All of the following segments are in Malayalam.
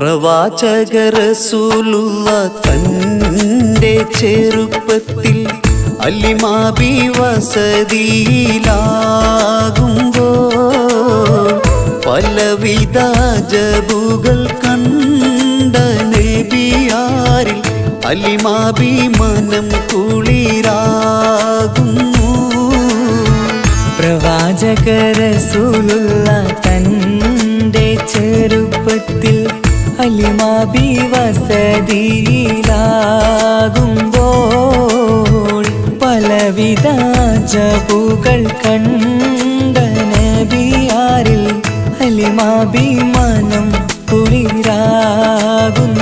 പ്രവാചക റസൂലുള്ള തൻ്റെ ചെറുപ്പത്തിൽ അലിമാബി വസതിയിലാകുമ്പോൾ പലവിധ ജബുകൾ കണ്ട നബിയാരിൽ അലിമാബി മനം കുളിരാകുന്നു. പ്രവാചക റസൂലുള്ള തൻ്റെ ചെറുപ്പത്തിൽ അലിമാബി വസതിയിലാകുമ്പോൾ പലവിധ ജബുകൾ കണ്ട നബിയാരിൽ അലിമാബി മനം കുളിരാകുന്നു.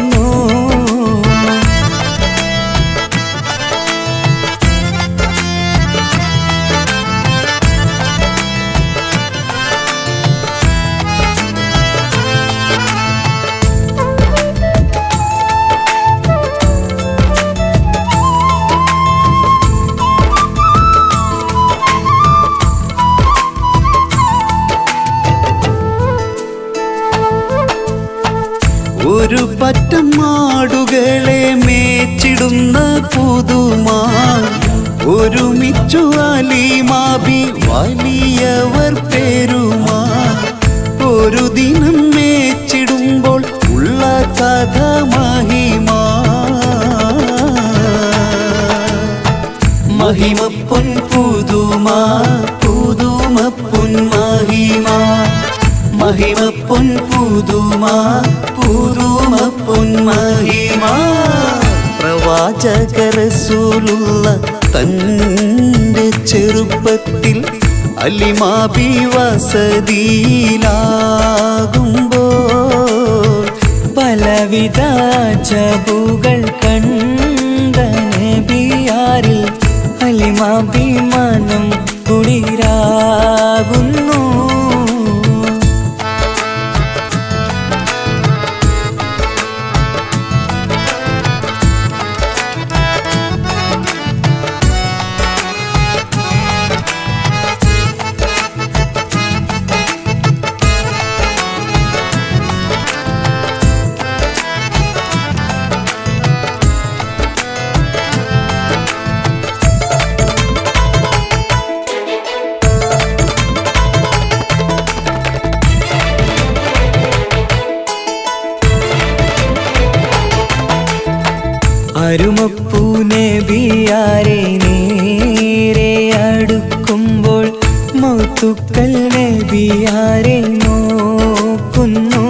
ഒരു പറ്റം മാടുകളെ മേച്ചിടുന്ന പുതുമാ ഒരുമിച്ചു അലിമാബി വലിയവർ പേരുമാ. ഒരു ദിനം മേച്ചിടുമ്പോൾ ഉള്ള കഥ മഹിമാ. മഹിമപ്പൊൻ പുതുമാ പുതുമപ്പൊൻ മഹിമാ. മഹിമപ്പൊൻ പുതുമാ പുതുമപ്പൊൻ മഹിമാ. പ്രവാചക റസൂലുള്ള തൻ്റെ ചെറുപ്പത്തിൽ അലിമാബി വസതിയിലാകുമ്പോൾ പലവിധ ജബുകൾ കണ്ട നബിയാരിൽ അലിമാബി മനം കുളിരാകുന്നു. അരുമപ്പൂ നബിയാരെ നേരെ അടുക്കുമ്പോൾ മൗത്തുക്കൽ നബിയാരെ നോക്കുന്നു.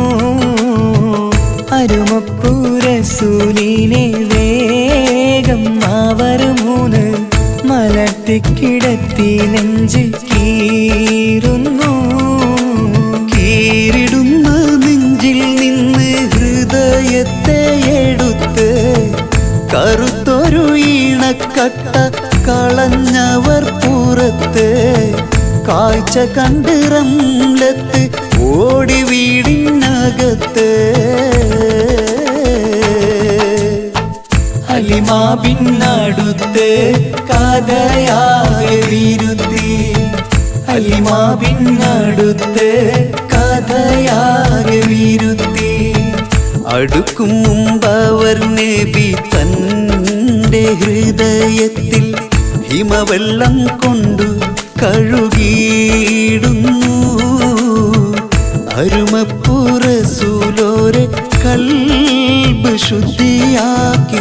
അരുമപ്പൂ റസൂലിനെ വേഗം അവർ മൂന്ന് മലർത്തിക്കിടത്തി നെഞ്ച് കീറുന്നു. കീറിടുന്ന നെഞ്ചിൽ നിന്ന് ഹൃദയത്തെ എടുത്ത് കറുത്തൊരു ഈണക്കട്ട കളഞ്ഞവർ പുറത്ത്. കാഴ്ച കണ്ട് റംലത്ത് ഓടി വീടിനകത്ത്. അലിമാബിനടുത്ത് കഥയാകെ വിരുത്തി. അലിമാബിനടുത്ത് കഥയാകെ വിരുത്തി. അടുക്കും മുമ്പവർ നബി തൻ്റെ ഹൃദയത്തിൽ ഹിമവെള്ളം കൊണ്ടു കഴുകിയിടുന്നു. അരുമപ്പൂ റസൂലോരെ കൽബ് ശുദ്ധിയാക്കി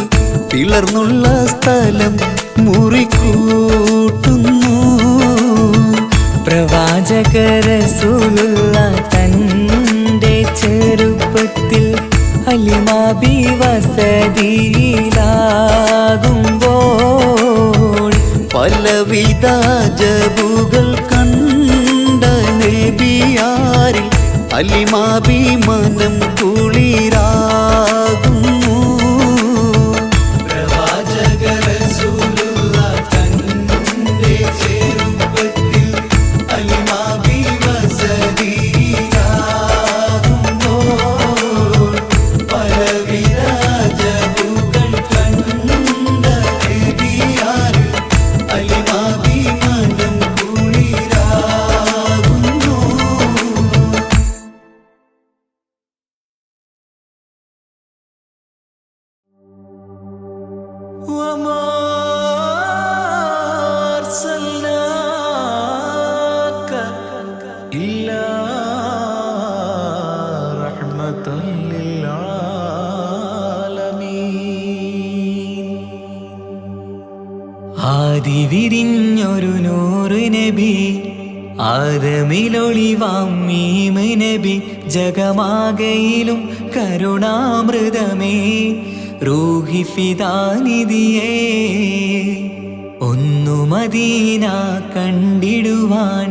പിളർന്നുള്ള സ്ഥലം മുറിക്കൂട്ടുന്നു. പ്രവാചക റസൂലുള്ള തൻ്റെ ചെറുപ്പത്തിൽ അലിമാബി വസതിയിലാകുമ്പോൾ പലവിധ ജബുകൾ കണ്ട നബിയാരിൽ അലിമാബി മനം കുളിരാകുന്നു. പ്രവാചക റസൂലുള്ള തൻ്റെ ചെറുപ്പത്തിൽ അലിമാബി വസതിയിലാകുമ്പോൾ പലവിധ ജബുകൾ കണ്ട നബിയാരിൽ അലിമാബി മനം കുളിരാകുന്നു. നബി ആദമിലൊളിവാം മീമ് നബി ജഗമാകയിലും കരുണാമൃതമേ റൂഹി ഫിദാനിധിയേ ഒന്നു മദീന കണ്ടിടുവാൻ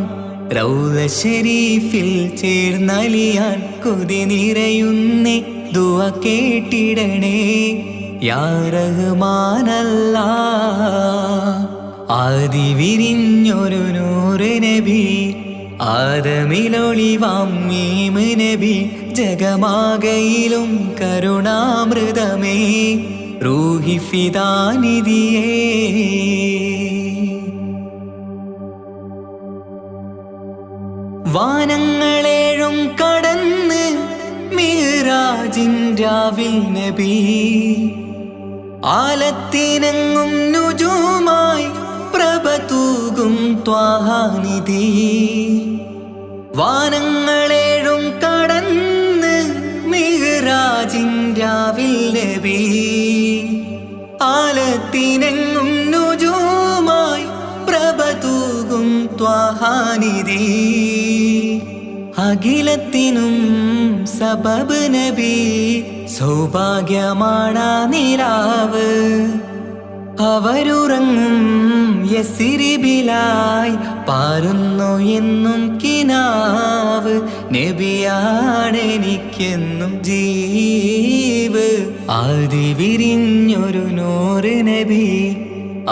റൗള ശരീഫിൽ ചേർന്നലിയാൻ കൊതി നിറയുന്നേ ദുആ കേട്ടിടണേ യാ റഹ്മാനല്ലാ ആദി വിരിഞ്ഞൊരു നൂറ് നബി ആദമിലൊളിവാം മീമ് നബി ജഗമാകയിലും കരുണാമൃതമേ റൂഹി ഫിദാനിധിയേ വാനങ്ങളേഴും കടന്ന് മിഅ്റാജിൻ രാവിൽ നബി ആലത്തിനെങ്ങും നുജൂമായി പ്രഭ തൂകും ത്വാഹാനിധി വാനങ്ങളേഴും കടന്ന് മിഅ്റാജിൻ രാവിൽ നബി ആലത്തിനെങ്ങും നുജൂമായി പ്രഭ തൂകും ത്വാഹാനിധി അഖിലത്തിനും സബബ് നബി സൗഭാഗ്യമാണ നിലാവ് അവരുറങ്ങും യസിരിബിലായി പാരുന്നു എന്നും കിനാവ് നബിയാണെനിക്കെന്നും ജീവ് ആദി വിരിഞ്ഞൊരു നൂറ് നബി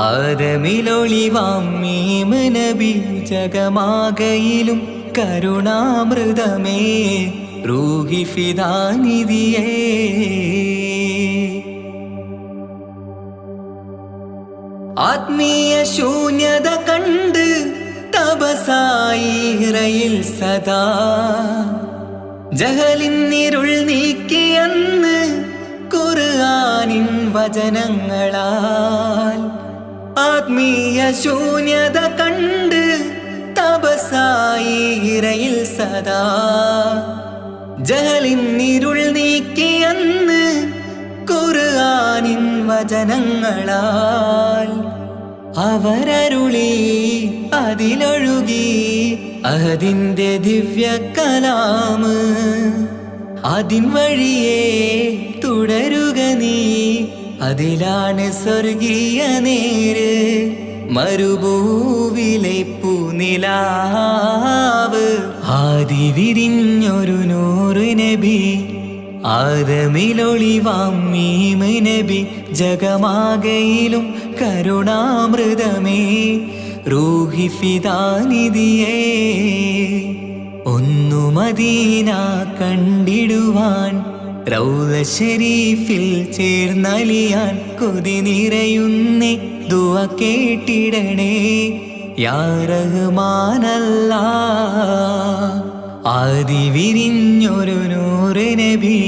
ആദമിലൊളിവാം മീമ് നബി ജഗമാകയിലും കരുണാമൃതമേ റൂഹി ഫിദാനിധിയേ ആത്മീയ ശൂന്യത കണ്ട് തപസായി ഇറയിൽ സദാ ജഹലിന്നിരുൾ നീക്കിയന്ന് ഖുർആനിൻ വചനങ്ങളാൽ ആത്മീയ ശൂന്യത കണ്ട് തപസായി ഇറയിൽ സദാ ജഹലിന്നിരുൾ നീക്കിയന്ന് ഖുർആനിൻ വചനങ്ങളാൽ അവരരുളി അതിലൊഴുകി അഹദിന്റെ ദിവ്യ കലാമ് അതിൻ വഴിയേ തുടരുക നീ അതിലാണ് സ്വർഗീയ നേര് മരുഭൂവിലെ പൂനിലാവ് ആദി വിരിഞ്ഞൊരു നൂറ് നബി ആദമിലൊളിവാം മീമ് നബി ജഗമാകയിലും കരുണാമൃതമേ റൂഹി ഫിദാനിധിയേ ഒന്നു മദീന കണ്ടിടുവാൻ റൗള ശരീഫിൽ ചേർന്നലിയാൻ കൊതി നിറയുന്നേ ദുആ കേട്ടിടണേ യാ റഹ്മാനല്ലാ ആദി വിരിഞ്ഞൊരു നൂറ് നബി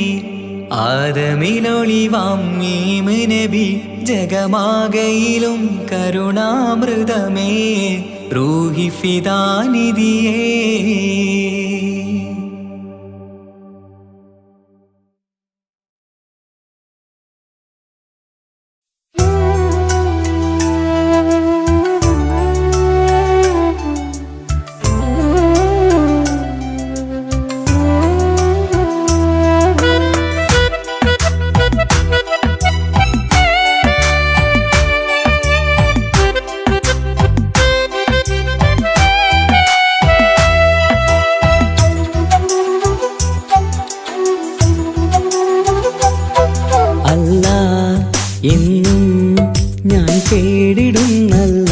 ആദമിലൊളിവാം മീമ് നബി ജഗമാകയിലും കരുണാമൃതമേ റൂഹി ഫിദാനിധിയേ എന്നും ഞാൻ തേടിടുന്നല്ല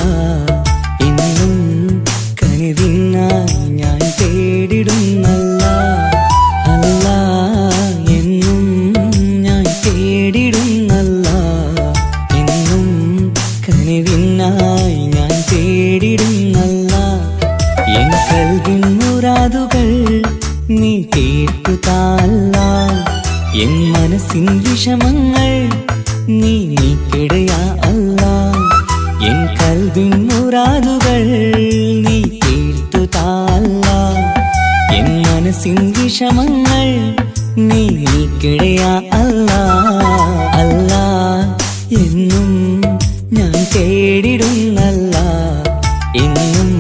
എന്നും കനിവിനായി ഞാൻ തേടിടുന്നല്ല അല്ല എന്നും ഞാൻ തേടിടുന്നല്ല എന്നും കനിവിനായി ഞാൻ തേടിടുന്നല്ല എൻ കൽവിൻ മുറാദുകൾ നീ കേട്ടു താല്ല എൻ മനസ്സിൻ വിഷമങ്ങൾ നീ നീക്കിടയാ അല്ലാ എൻ കൽവിൻ മുറാദുകൾ നീ തീർത്തു താല്ല എൻ മനസ്സിൻ വിഷമങ്ങൾ നീ നീക്കിടയാ അല്ലാ അല്ലാ എന്നും ഞാൻ തേടിടുന്നല്ല എന്നും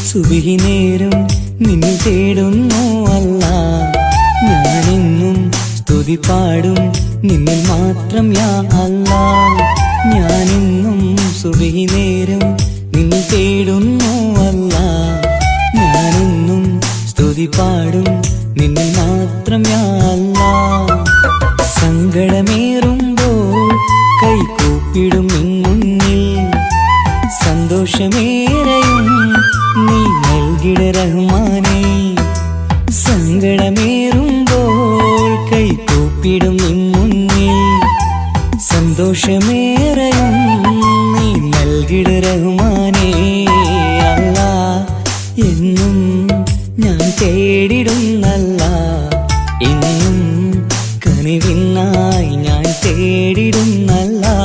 സുബഹി നേരം നിന്നെ തേടുന്നു അല്ലാ. ഞാനെന്നും സ്തുതി പാടും നിന്നിൽ മാത്രം യാ അല്ലാ. ഞാനെന്നും സുബഹി നേരം നിന്നെ തേടുന്നു അല്ലാ. ഞാനെന്നും സ്തുതി പാടും നിന്നിൽ മാത്രം യാ അല്ലാ. സങ്കടമേറുമ്പോൾ കൈകൂപ്പിടും നിൻ മുന്നിൽ, സന്തോഷമേറെയും നീ നൽകിട റഹ്മാനേ. സങ്കടമേറുമ്പോൾ കൈകൂപ്പിടും നിൻ മുന്നിൽ, സന്തോഷമേറെയും നീ നൽകിട റഹ്മാനേ. അല്ലാ, എന്നും ഞാൻ തേടിടുന്നല്ലാ. എന്നും കനിവിനായി ഞാൻ തേടിടുന്നല്ലാ.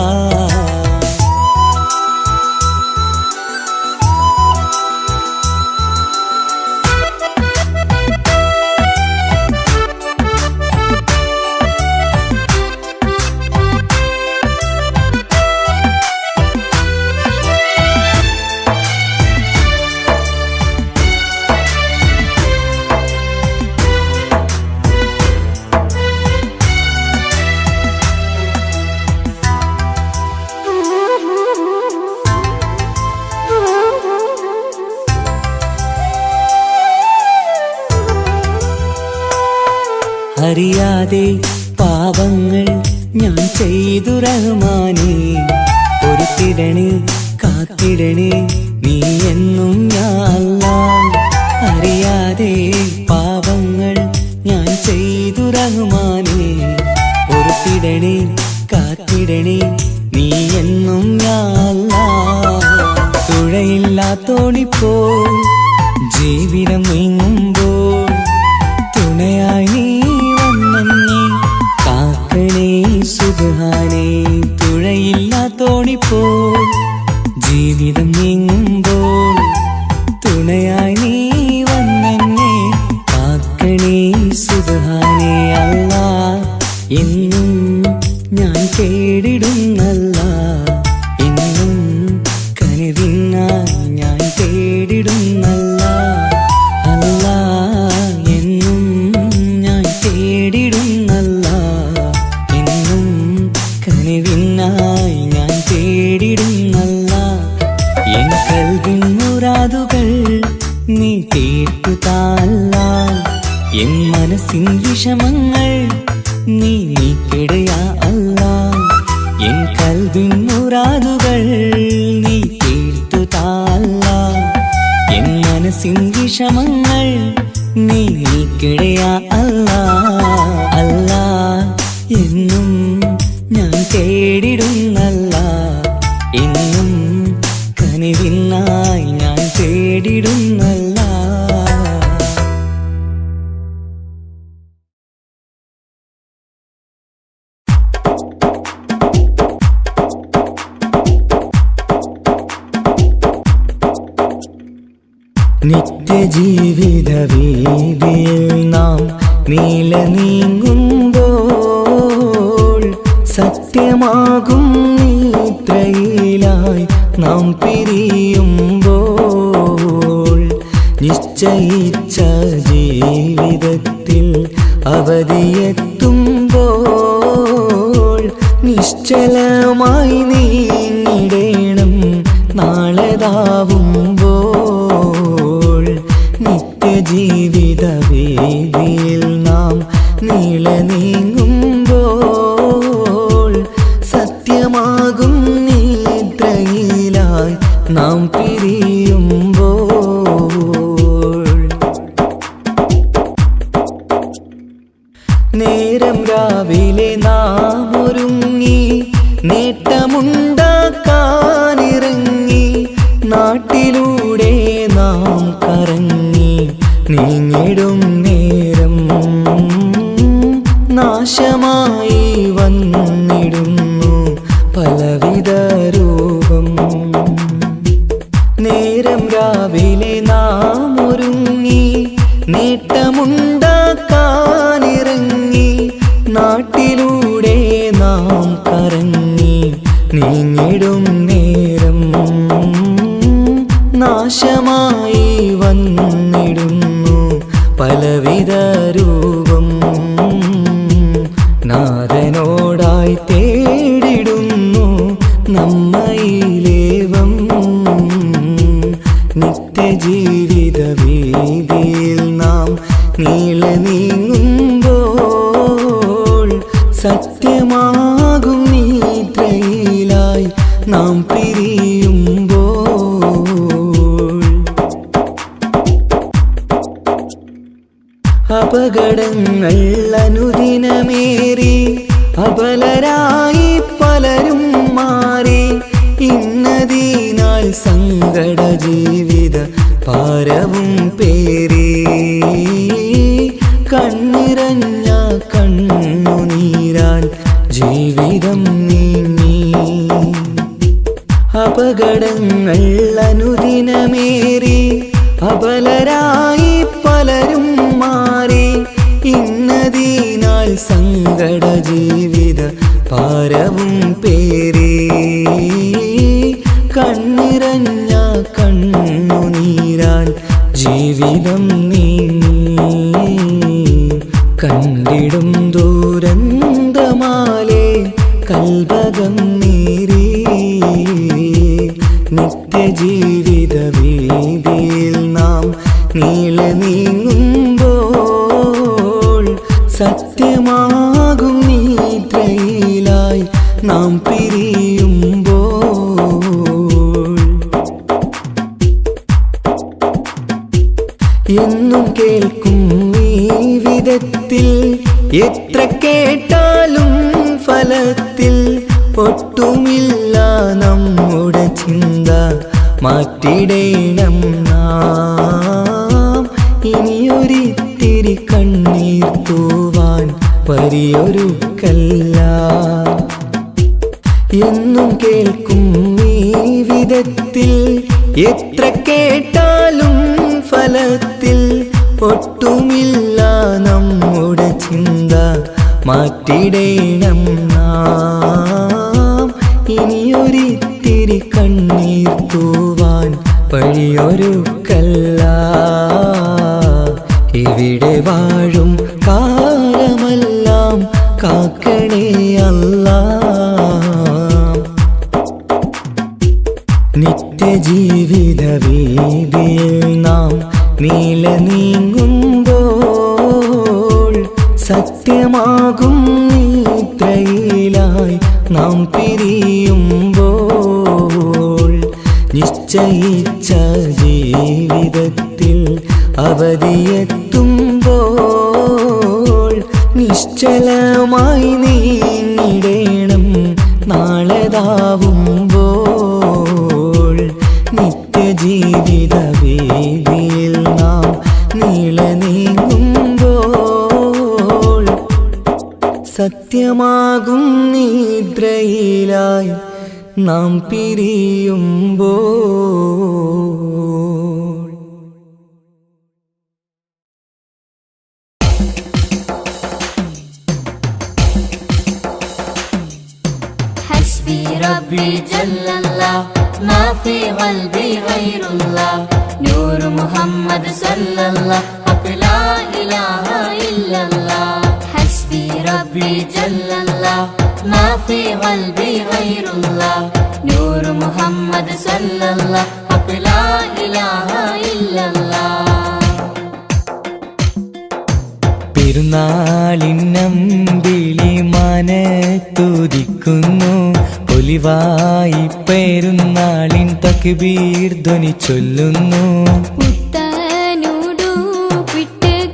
അറിയാതെ പാപങ്ങൾ ഞാൻ ചെയ്തു റഹ്മാനേ. പൊറുത്തിടണേ കാത്തിടണേ നീ എന്നും യാ അല്ലാ. അറിയാതെ പാപങ്ങൾ ഞാൻ ചെയ്തു റഹ്മാനേ. പൊറുത്തിടണേ കാത്തിടണേ നീ എന്നും യാ അല്ലാ. തുഴയില്ലാത്തോണിപ്പോൾ ജീവിതം നീങ്ങുമ്പോൾ തുണയായി നീ വന്നെന്നെ കാക്കണേ സുബ്ഹാനേ. തുഴയില്ലാത്തോണിപ്പോൾ ജീവിതം നീങ്ങുമ്പോൾ തുണയായി നീ വന്നെന്നെ കാക്കണേ സുബ്ഹാനേ. അല്ലാ, എന്നും ഞാൻ തേടിടുന്നല്ലാ. എന്നും കനിവിനായി ഞാൻ തേടിടുന്നല്ലാ. അല്ലാ, എന്നും ഞാൻ തേടിടുന്നല്ലാ. എന്നും കനിവിനായി ഞാൻ തേടിടുന്നല്ലാ. എൻ കൽവിൻ മുറാദുകൾ നീ തീർത്തുതാല്ലാ. എൻ മനസ്സിൻ വിഷമങ്ങൾ നീ നീക്കിടയാ അല്ലാ. എൻ കൽവിൻ മുറാദുകൾ നീ തീർത്തുതാല്ലാ. എൻ മനസ്സിൻ വിഷമങ്ങൾ നീ നീക്കിടയാ അല്ലാ. അല്ലാ, എന്നും ഞാൻ തേടിടുന്നല്ലാ. എന്നും കനിവിനായി ഞാൻ തേടിടുന്നല്ലാ. നിത്യജീവിത വീതിയിൽ നാം നീല നീങ്ങുമ്പോൾ, സത്യമാകും നിദ്രയിലായി നാം പിരിയുമ്പോൾ, നിശ്ചയിച്ച ജീവിതത്തിൽ അവധിയെത്തുമ്പോൾ, നിശ്ചലമായി നീങ്ങിടേണം നാളെതാവുമ്പോൾ. നിത്യജീവിത വീതിയിൽ നാം നീള നീങ്ങുമ്പോൾ, സത്യമാകും നിദ്രയിലായി നാം പിരിയുമ്പോൾ, നേരം രാവിലെ നാം ഒരുങ്ങി നേട്ടമുണ്ടാക്കാനിറങ്ങി, നാട്ടിലൂടെ നാം കറങ്ങി നീങ്ങിടും നേരം നാശമായി വന്നിടുന്നു പലവിധ രൂപം. നേരം രാവിലെ നാം ഒരുങ്ങി നേട്ടമുണ്ടാക്കാനിറങ്ങി, നാട്ടിലൂടെ നാം കറങ്ങി നീങ്ങിടും നേരം നാശമായി നാഥനോടായി തേടിടുന്നു നമ്മയിലേവം. നിത്യജീവിത വീതിയിൽ നാം നീളെ നീങ്ങുമ്പോൾ സത്യമാകും നിദ്രയിലായി നാം പിരിയുമ്പോൾ അപകടങ്ങൾ അനുദിനമേറി അബലരായി പലരും മാറി ഇന്നതിനാൽ സങ്കട ജീവിത ഭാരവും പേറി കണ്ണിറഞ്ഞ കണ്ണുനീരാൽ ജീവിതം നീങ്ങി. അപകടങ്ങൾ അനുദിനമേറി അബലരായി പലരും മാറി ഇന്നതിനാൽ സങ്കട ജീവിത ഭാരവും പേറി കണ്ണിറഞ്ഞ കണ്ണുനീരാൽ ജീവിതം നീങ്ങി. കണ്ടിടും ദൂരന്തമാലേ കൽബകം നീറി നിത്യജീവിത വീതിയിൽ നാം നീളെ നീങ്ങുമ്പോൾ സത്യമാകും നിദ്രയിലായി നാം പിരിയുമ്പോൾ എന്നും കേൾക്കും ഈ വിധത്തിൽ എത്ര കേട്ടാലും ഫലത്തിൽ ഒട്ടുമില്ല നമ്മുടെ ചിന്ത മാറ്റിടേണം നാം. ഇനിയൊരിത്തിരി കണ്ണീർ തൂവാൻ പരിയൊരുക്കല്ല. എന്നും കേൾക്കും ഈ വിധത്തിൽ എത്ര കേട്ടാലും ഫലത്തിൽ ഒട്ടുമില്ല നമ്മുടെ ചിന്ത മാറ്റിടേണം നാം. ഇനിയൊരിത്തിരി കണ്ണീർ തൂവാൻ വഴിയൊരുക്കല്ല. ഇവിടെ വാഴും കാലമെല്ലാം കാക്കണേ അല്ലാ. നിത്യജീവിത വീതിയിൽ നാം നീളെ നീങ്ങുമ്പോൾ സത്യമാകും നിദ്രയിലായി നാം പിരിയുമ്പോൾ നിശ്ചയിച്ച ജീവിതത്തിൽ അവധിയെത്തുമ്പോൾ നിശ്ചലമായി നീങ്ങിടേണം നാളെതാവുമ്പോൾ. നിത്യജീവിത വീതിയിൽ നാം നീളെ നീങ്ങുമ്പോൾ സത്യമാകും നിദ്രയിലായി നാം പിരിയുമ്പോൾ. حسبي ربي جل الله ما في قلبي غير الله نور محمد صلى الله حق لا إله إلا الله حسبي ربي جل الله ما في قلبي غير الله نور محمد صلى الله حق لا إله إلا الله. പെരുന്നാളിനമ്പിളി മനത്തുദിക്കുന്നു ഒലിവായി പെരുന്നാളിൻ തക്ബീർ ധ്വനി ചൊല്ലുന്നു. പുത്തനുടുപ്പിട്ട്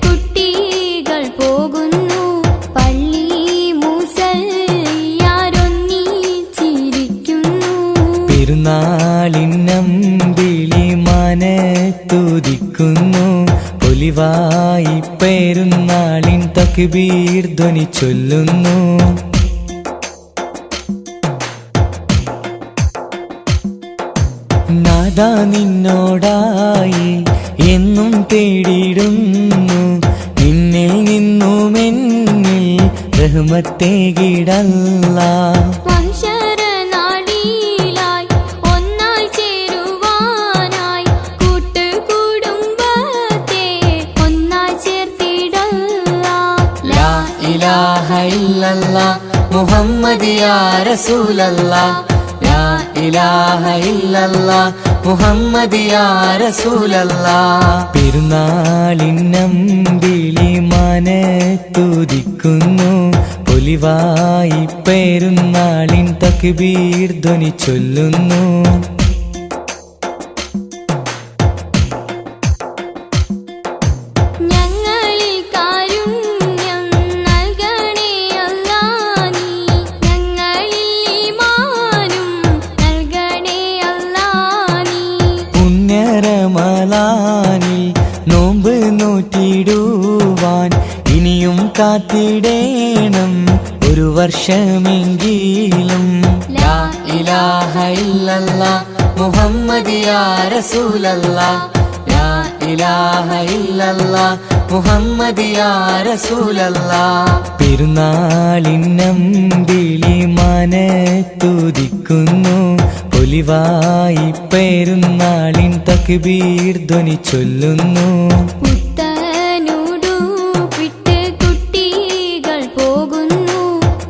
കുട്ടികൾ പോകുന്നു പള്ളി മുസല്ലിയാരൊന്നിച്ചിരിക്കുന്നു. പെരുന്നാളിനമ്പിളി മനത്തുദിക്കുന്നു ഒലിവായി പെരുന്നാളിൻ തക്ബീർ ധ്വനി ചൊല്ലുന്നു. നാദാ നിന്നോടായി എന്നും തേടിയിടുന്നു നിന്നിൽ നിന്നും എന്നിൽ റഹ്മത്തേകിടല്ലാ. ലാ ഇലാഹ ഇല്ലല്ലാഹ് മുഹമ്മദ് യാ റസൂലല്ലാഹ് ലാ ഇലാഹ ഇല്ലല്ലാഹ് മുഹമ്മദ് യാ റസൂലല്ലാഹ് പെരുന്നാളിന്നമ്പിളി മനത്തുദിക്കുന്നു പൊലിവായി പെരുന്നാളിൻ തക്ബീർ ധ്വനി ചൊല്ലുന്നു റമളാനിൽ നോമ്പ് നോറ്റിടുവാൻ ഇനിയും കാത്തിടേണം ഒരു വർഷമെങ്കിലും ലാ ഇലാഹ ഇല്ലല്ലാഹ് മുഹമ്മദ് യാ റസൂലല്ലാഹ് ലാ ഇലാഹ ഇല്ലല്ലാഹ് മുഹമ്മദ് യാ റസൂലല്ലാഹ് പെരുന്നാളിന്നമ്പിളി മനത്തുദിക്കുന്നു പൊലിവായി പെരുന്നാളിൻ തക്ബീർ ധ്വനി ചൊല്ലുന്നു പുത്തനുടുപ്പിട്ട് കുട്ടികൾ പോകുന്നു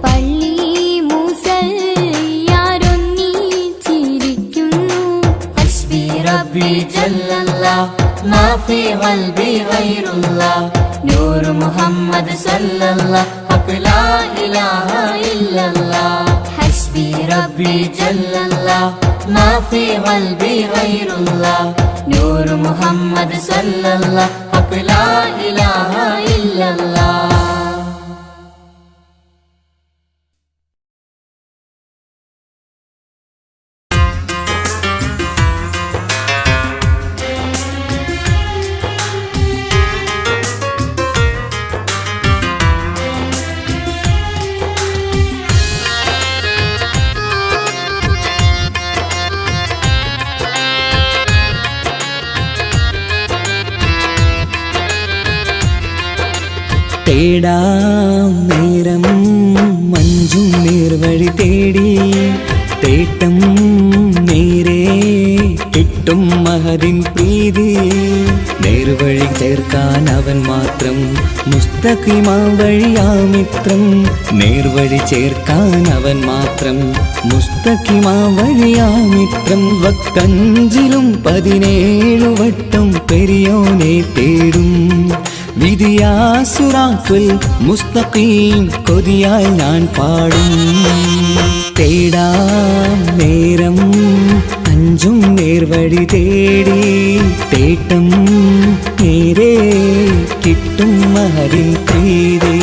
പള്ളി മുസല്ലിയാരൊന്നിച്ചിരിക്കുന്നു ഹസ്ബി റബ്ബി ജല്ലല്ലാഹ് മാ ഫീ ഖൽബി ഗൈറുല്ലാഹ് നൂറ് മുഹമ്മദ് സല്ലല്ലാഹ് ഹഖ് ലാ ഇലാഹ ഇല്ലല്ലാഹ് ഹസ്ബി റബ്ബി ജല്ലല്ലാഹ് മാ ഫീ ഖൽബി ഗൈറുല്ലാഹ് നൂറ് മുഹമ്മദ് സല്ലല്ലാഹ് ഹഖ് ലാ ഇലാഹ ഇല്ലല്ലാഹ് തേടാം നേരം മഞ്ചും നേർവഴി തേടി തേട്ടം നേരെ കിട്ടും മഹദിൻ പ്രീതി നേർവഴി ചേർക്കാൻ അവൻ മാത്രം മുസ്തഖിമാ വഴിയാമിത്രം നേർവഴി ചേർക്കാൻ അവൻ മാത്രം മുസ്തഖിമാ വഴിയാമിത്രം വക്കഞ്ചിലും 17 വട്ടം പെരിയോനെ തേടും വിധിയാ സിറാത്തുൽ മുസ്തഖീം കൊതിയാൽ ഞാൻ പാടും തേടാം നേരം അഞ്ചും നേർവഴി തേടി തേട്ടം നേരെ കിട്ടും മഹദിൻ പ്രീതി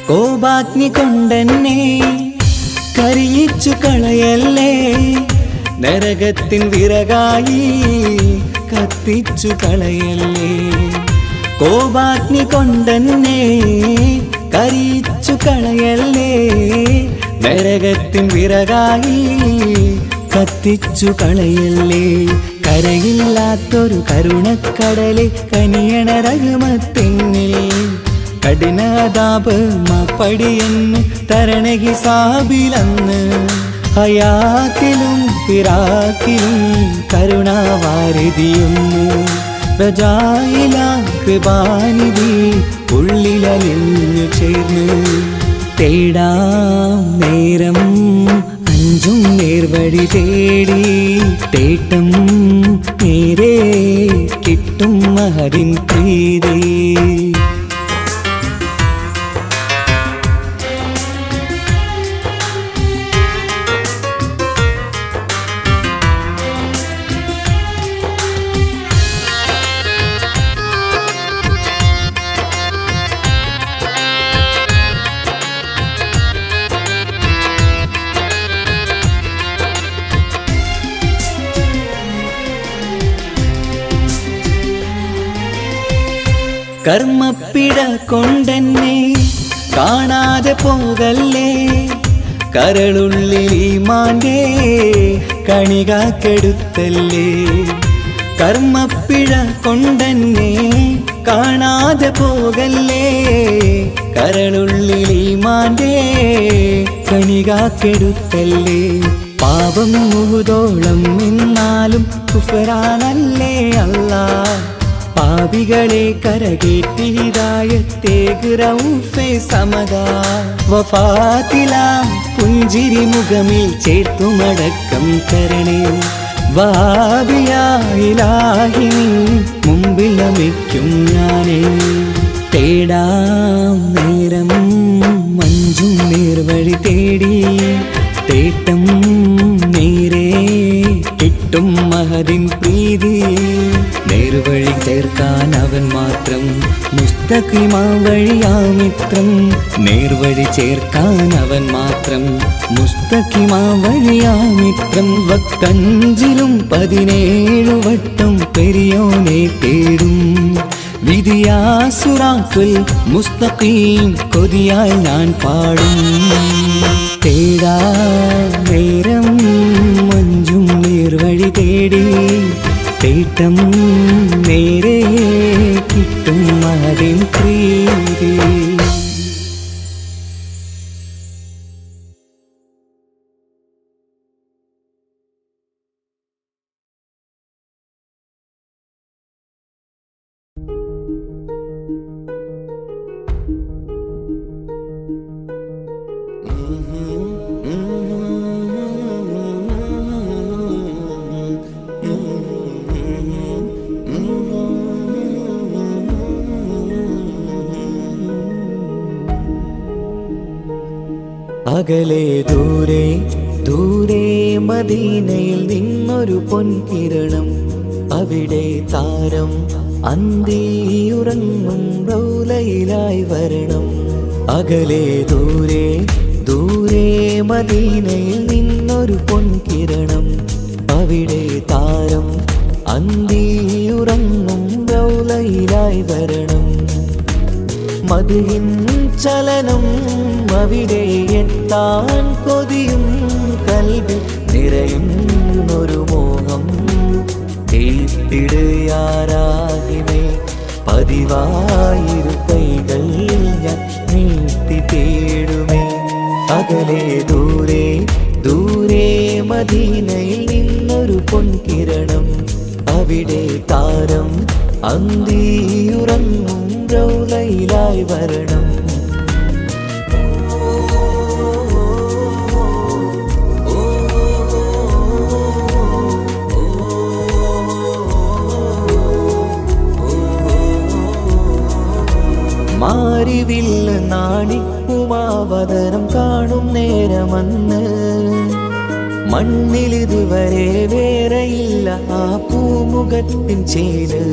കോപാഗ്നി കൊണ്ടെന്നെ കരിയിച്ചു കളയല്ലേ നരകത്തിൻ വിറകായി കത്തിച്ചു കളയല്ലേ കോപാഗ്നി കൊണ്ടെന്നെ കരിയിച്ചു കളയല്ലേ നരകത്തിൻ വിറകായി കത്തിച്ചു കളയല്ലേ കരയില്ലാത്തൊരു കരുണക്കടലെ കനിയണ റഹ്മത്തിന്നിൽ കഠിനതാപ് മാപ്പടിയെന്ന് തരണ ഹിസാബിലന്ന് ഹയാത്തിലും ഫിറാക്കിലും കരുണാവാരിതിയൊന്നു പ്രജായില കൃപാനിധി ഉള്ളിലലിഞ്ഞു ചേർന്ന് തേടാം നേരം അഞ്ചും നേർവഴി തേടി തേട്ടം നേരെ കിട്ടും മഹദിൻ പ്രീതി കർമ്മപ്പിട കൊണ്ടെന്നെ കാണാതെ പോകല്ലേ കരളുള്ളിൽ ഈമാന്റെ കണികാക്കെടുത്തല്ലേ. കർമ്മപ്പിഴ കൊണ്ടെന്നെ കാണാതെ പോകല്ലേ. കരളുള്ളിൽ ഈമാന്റെ കണികാക്കെടുത്തല്ലേ. പാപം മുഹുദോളം എന്നാലും കുഫറാനല്ലേ അല്ലാ. പാപികളെ കരകേറ്റി ഹിദായത്തേക് റഊഫേ സമദാ. വഫാത്തിലാം പുഞ്ചിരി മുഖമിൽ ചേർത്തുമടക്കം തരണേ. വഹാബിയായിലാഹി മുമ്പിൽ നമിക്കും ഞാനേ. തേടാം നേരം മഞ്ചും നേർവഴി തേടി. തേട്ടം നേരെ കിട്ടും മഹദിൻ പ്രീതി. നേർവഴി ചേർക്കാൻ അവൻ മാത്രം മുസ്തഖിമാ വഴിയാമിത്രം. നേർവഴി ചേർക്കാൻ അവൻ മാത്രം മുസ്തഖിമാ വഴിയാമിത്രം. വക്കഞ്ചിലും 17 വട്ടം പെരിയോനെ തേടും. വിധിയാസുറാത്തുൽ മുസ്തഖീം കൊതിയാൽ ഞാൻ പാടും. തേടാ നേരം മഞ്ചും നേർവഴി തേടി. തേട്ടം നേരെ കിട്ടും മഹദിൻ പ്രീതി. അകലെ ദൂരെ ദൂരെ മദീനയിൽ നിന്നൊരു പൊൻകിരണം. അവിടെ താരം അന്തിയുറങ്ങും റൗലയിലായി വരണം. അകലെ ദൂരെ ദൂരെ മദീനയിൽ നിന്നൊരു പൊൻകിരണം. അവിടെ താരം അന്തിയുറങ്ങും റൗലയിലായി വരണം. മദിഹിൻ ചലനം അവിടെ എത്താൻ കൊതിയും. കൽബിൽ നിറയുന്നൊരു മോഹം. കേട്ടിടുയാരാഹിമേ പതിവായിരു കൈകൾ ഞാൻ നീട്ടി തേടുമേ. അകലെ ദൂരെ ദൂരെ മദീനയിൽ നിന്നൊരു പൊൻകിരണം. അവിടെ താരം അന്തിയുറങ്ങും റൗലയിലായി വരണം. മാരിവില്ല നാണിക്കുമാവതരം കാണും നേരമന്ന്. മണ്ണിലിതുവരെ വേറെയില്ല ആ പൂമുഖത്തിൻ ചേല്.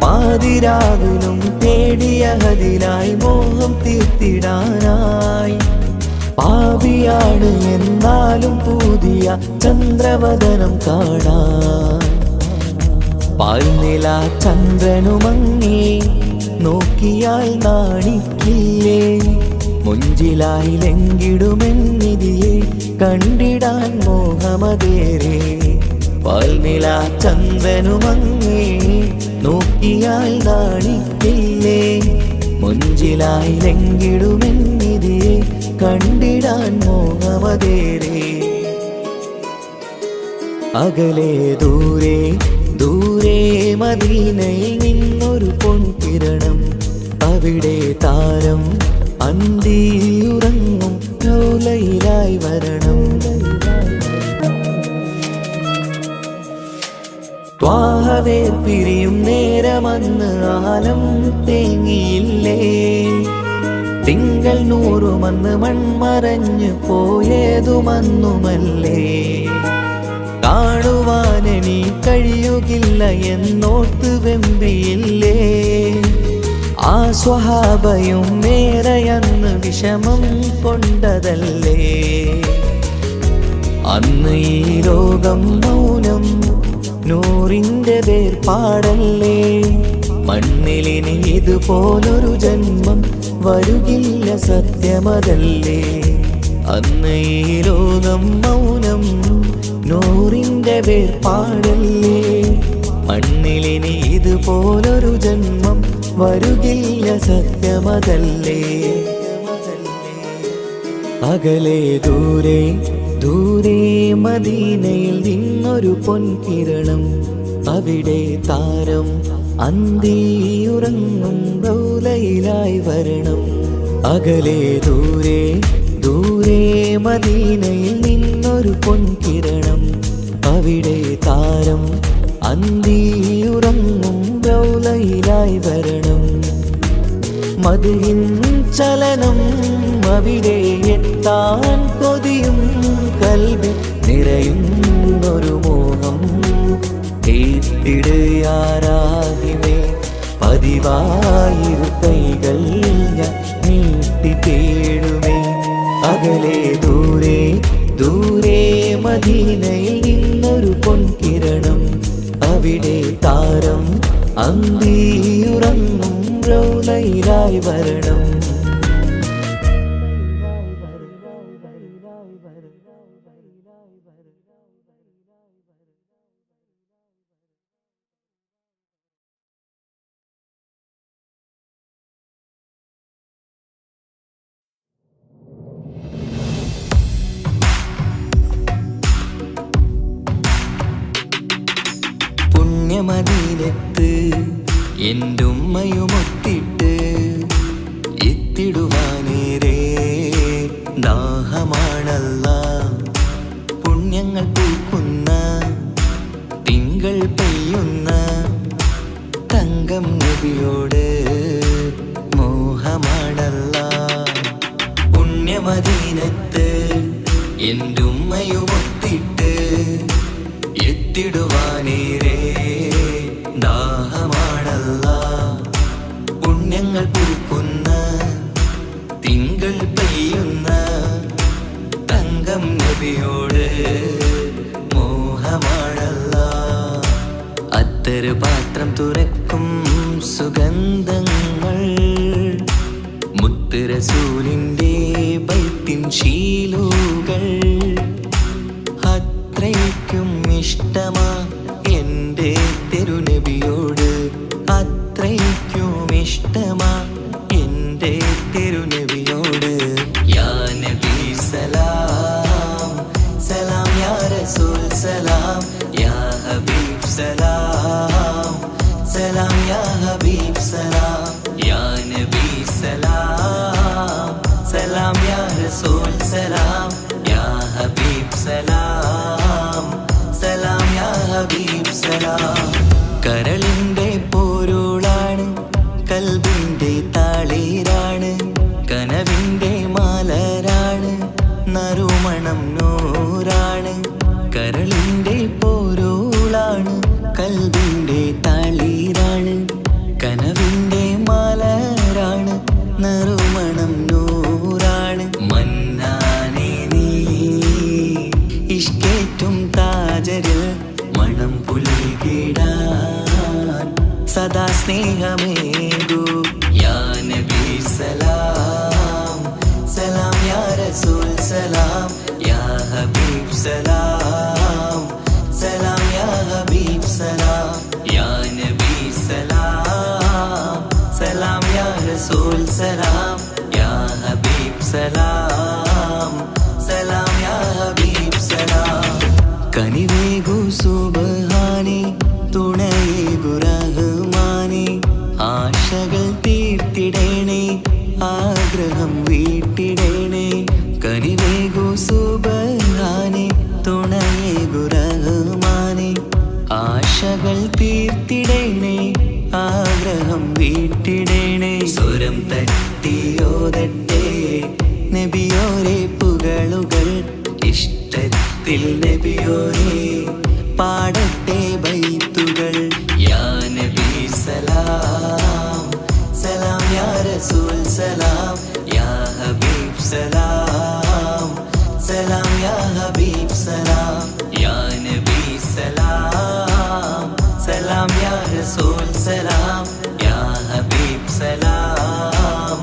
പാതിരാവിലും തേടിയ ഹദിലായി മോഹം തീർത്തിടാനായി. പാപിയാണ് എന്നാലും പുതിയ ചന്ദ്രവദനം കാണാൻ. പാൽനില ചന്ദ്രനുമങ്ങി നോക്കിയാൽ നാണിക്കില്ലേ. മുഞ്ചിലായി ലംഘിടുമെന്നിതിയെ കണ്ടിടാൻ മോഹമതേറെ. പാൽനില ചന്ദ്രനുമങ്ങി നോക്കിയാൽ നാണിക്കില്ലേ. മുഞ്ചിലായി ലംഘിടുമെന്നിതിയെ കണ്ടിടാൻ മോഹമതേറെ. അകലെ ദൂരെ ദൂരെ മദീനയിൽ നിന്നൊരു പൊൻകിരണം. അവിടെ താരം അന്തിയുറങ്ങും റൗലയിലായി വരണം. ത്വാഹവേ പിരിയും നേരമന്ന് ആലം തേങ്ങിയില്ലേ. തിങ്കൾ നൂറുമന്ന് മൺമറഞ്ഞു പോയതുമന്നുമല്ലേ. കാണുവാനെനി കഴിയുകില്ല എന്നോർത്ത് വെമ്പിയില്ലേ. ആ സ്വഹാബയും മേറയന്ന് വിഷമം കൊണ്ടതല്ലേ. അന്ന് ഈ ലോകം മൗനം നൂറിൻ്റെ വേർപാടല്ലേ. മണ്ണിലിനി ഇതുപോലൊരു ജന്മം വരുകില്ല സത്യമതല്ലേ. അന്ന് ഈ ലോകം മൗനം നൂറിൻ്റെ വേർപാടല്ലേ. മണ്ണിലിനി ഇതുപോലൊരു ജന്മം വരുകില്ല, സത്യമതല്ലേ. അകലെ ദൂരെ ദൂരെ മദീനയിൽ നിന്നൊരു പൊൻകിരണം, അവിടെ താരം അന്തിയുറങ്ങും റൗലയിലായി വരണം. അകലെ ദൂരെ ദൂരെ മദീനയിൽ നിന്നൊരു പൊൻകിരണം, അവിടെ താരം അന്തിയുറങ്ങും റൗലയിലായി വരണം. മദ്ഹിൻ ചലനം അവിടെ എത്താൻ കൊതിയും കൽബിൽ നിറയുന്നൊരു മോഹം. കേട്ടിടയാരാകിമേ പതിവായിരു കൈകൾ ഞാൻ നീട്ടി തേടുമേ. അകലെ ദൂരെ ദൂരെ മദീനയിൽ നിന്നൊരു പൊൻകിരണം, അവിടെ താരം അന്തിയുറങ്ങും റൗലയിലായി വരണം. പുണ്യമദീനത്ത് എൻ്റെ ഉമ്മയുമൊത്തിട്ട് എത്തിടുവാനേരെ ദാഹമാണല്ല. പുണ്യങ്ങൾ പൂക്കുന്ന തിങ്കൾ പെയ്യുന്ന തങ്കം നബിയോട് മോഹമാണല്ല. പുണ്യമദീനത്ത് എൻ്റെ ഉമ്മയുമൊത്തിട്ട് എത്തിടുവാനേരെ ദാഹമാണല്ല. പുണ്യങ്ങൾ പൂക്കുന്ന തിങ്കൾ പെയ്യുന്ന തങ്കം നബിയോട് മോഹമാണല്ല. അത്തര് പാത്രം തുറക്കും സുഗന്ധങ്ങൾ, മുത്ത് റസൂലിൻ്റെ ബൈത്തിൻ ശീലുകൾ. അത്രയ്ക്കും ഇഷ്ടമാ എൻ്റെ തിരുനബിയോട്, അത്രയ്ക്കും ഇഷ്ടമാ എൻ്റെ തിരുനബിയോട്. യാ നബി സലാം സലാം, യാ റസൂൽ സലാം, യാ ഹബീബ് സലാം സലാം, യാ ഹബീബ് സലാം. യാ നബി സലാം സലാം, യാ റസൂൽ സലാം, യാ ഹബീബ് സലാം സലാം, യാ ഹബീബ് സലാം. കരളിൻ്റെ പോരുളാണ്, കൽബിൻ്റെ താളീരാണ്, കനവിൻ്റെ മാലരാണ്, നറുമണം നൂറാണ്. കരളിൻ്റെ പോരുളാണ്, കൽബിൻ്റെ താളീരാണ്, കനവിൻ്റെ മാലരാണ്, നറുമണം നൂറാണ്. മന്നാനേ നീ ഇഷ്കേറ്റും താജരിൽ മണം പുൽകിടാൻ സദാ സ്നേഹമേകൂ. യാ നബി സലാം സലാം, യാ റസൂൽ സലാം, യാ ഹബീബ് സലാം സലാം, യാ ഹബീബ് സലാം. യാ നബി സലാം സലാം, യാ റസൂൽ സലാം, യാ ഹബീബ് സലാം സലാം, യാ ഹബീബ് സലാം. കനിവേകു സുബ്ഹാനേ, തുണയേകു റഹ്മാനേ, ആശകൾ തീർത്തിടേണേ, ആഗ്രഹം വീട്ടിടേണേ. കനിവേകു സുബ്ഹാനേ, തുണയേകു റഹ്മാനേ, ആശകൾ തീർത്തിടേണേ, ആഗ്രഹം വീട്ടിടേണേ. സ്വരം തട്ടിയോതട്ടെ നബിയോരെ പുകളുകൾ, ഇഷ്ടത്തിൽ നബിയോരെ പാടട്ടെ ബൈത്തുകൾ. യാ നബി സലാം സലാം, യാ റസൂൽ സലാം, യാ ഹബീബ് സലാം സലാം, യാ ഹബീബ് സലാം. യാ നബി സലാം സലാം, യാ റസൂൽ സലാം, യാ ഹബീബ് സലാം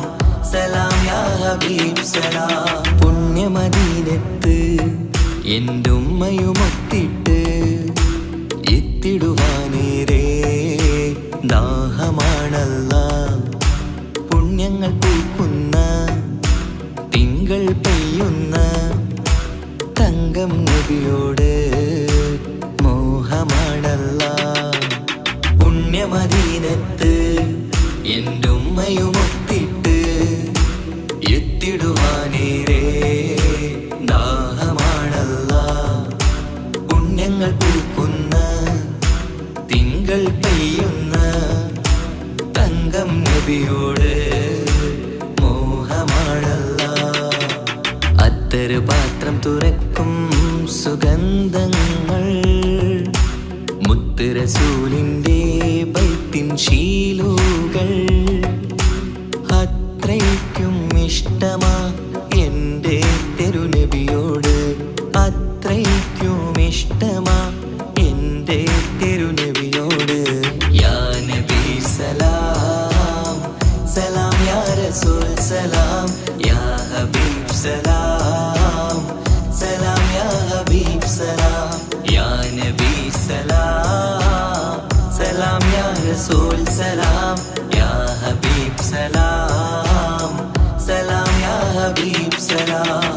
സലാം, യാ ഹബീബ് സലാം. പുണ്യമദീനത്ത് എൻ്റെ ഉമ്മയുമൊത്തി പുണ്യമാണല്ലാ. പുണ്യമദീനത്ത് എൻ്റെ ഉമ്മയുമൊത്തിട്ട് എത്തിടുവാനേരേ ദാഹമാണല്ലാ. പുണ്യങ്ങൾ പൂക്കുന്ന തിങ്കൾ പെയ്യുന്ന തങ്കം നബിയോട് മോഹമാണല്ലാ. അത്തരു പാത്രം തുറക്കും സുഗന്ധങ്ങൾ മുത്ത് റസൂലിൻ്റെ ബൈത്തിൻ ശീലുകൾ. അത്രയ്ക്കും ഇഷ്ടമാ എൻ്റെ തിരുനബിയോട്, അത്രയ്ക്കും ഇഷ്ടമാ എൻ്റെ തിരുനബിയോട്. യാ നബി സലാം സലാം, യാ റസൂൽ സലാം, യാ ഹബീബ് സലാം സലാം, യാ ഹബീബ് സലാം, യാ നബി സലാം സലാം, യാ റസൂൽ സലാം, യാ ഹബീബ് സലാം സലാം, യാ ഹബീബ് സലാം.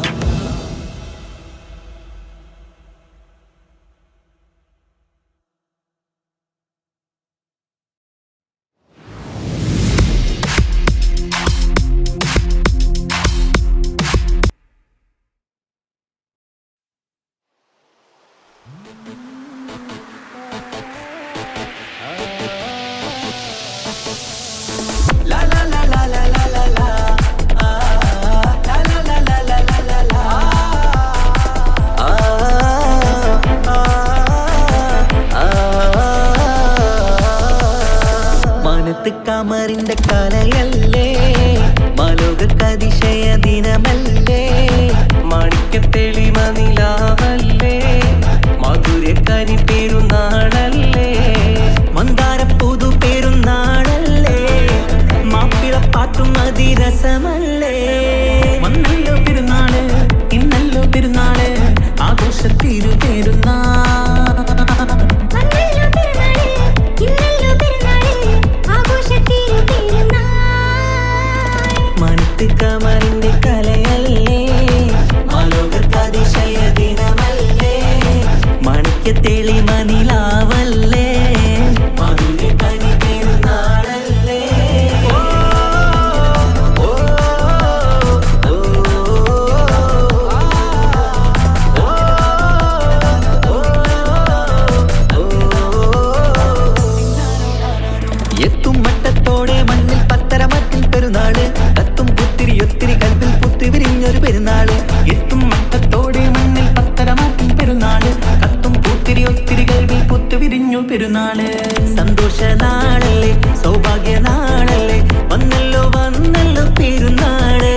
La la la la la la la la, la la la la la la la la, മാനത്ത് കമറിന്റെ കലയല്ലേ, മാലോകതിശയ ദിനമല്ലേ, മാണിക്യത്തെളിമ നിലാവല്ലേ, മധുരക്കരി പെരുന്നാളല്ലേ, മന്ദാരപ്പൂതു പെരുന്നാളല്ലേ, മാപ്പിളപ്പാട്ടും അതിരസമല്ലേ. വന്നല്ലോ പെരുന്നാള്, ഇന്നല്ലോ പെരുന്നാള്, ആഘോഷത്തിരു പെരുന്നാൾ. കമറിന്റെ കലയല്ലേ, മാലോകതിശയ ദിനമല്ലേ, മാണിക്യത്തെളിമ നിലാവല്ലേ, മധുരക്കരി പെരുന്നാളല്ലേ. എത്തും മട്ടത്തോടെ മണ്ണിൽ പത്തരമറ്റിൽ പെരുന്നാള്, കത്തും പുത്തിരി ഒത്തിരി കൽപ്പിൽ പുത്തി വിരിഞ്ഞൊരു പെരുന്നാള്. എത്തും മട്ടത്തോടെ മണ്ണിൽ പത്തരമാറ്റിൽ പെരുന്നാള്, കത്തും പുത്തിരി ഒത്തിരി കൽപ്പിൽ പുത്തി വിരിഞ്ഞു പെരുന്നാള്. സന്തോഷ നാളല്ലേ, സൗഭാഗ്യ നാളല്ലേ, വന്നല്ലോ വന്നല്ലോ പെരുന്നാള്.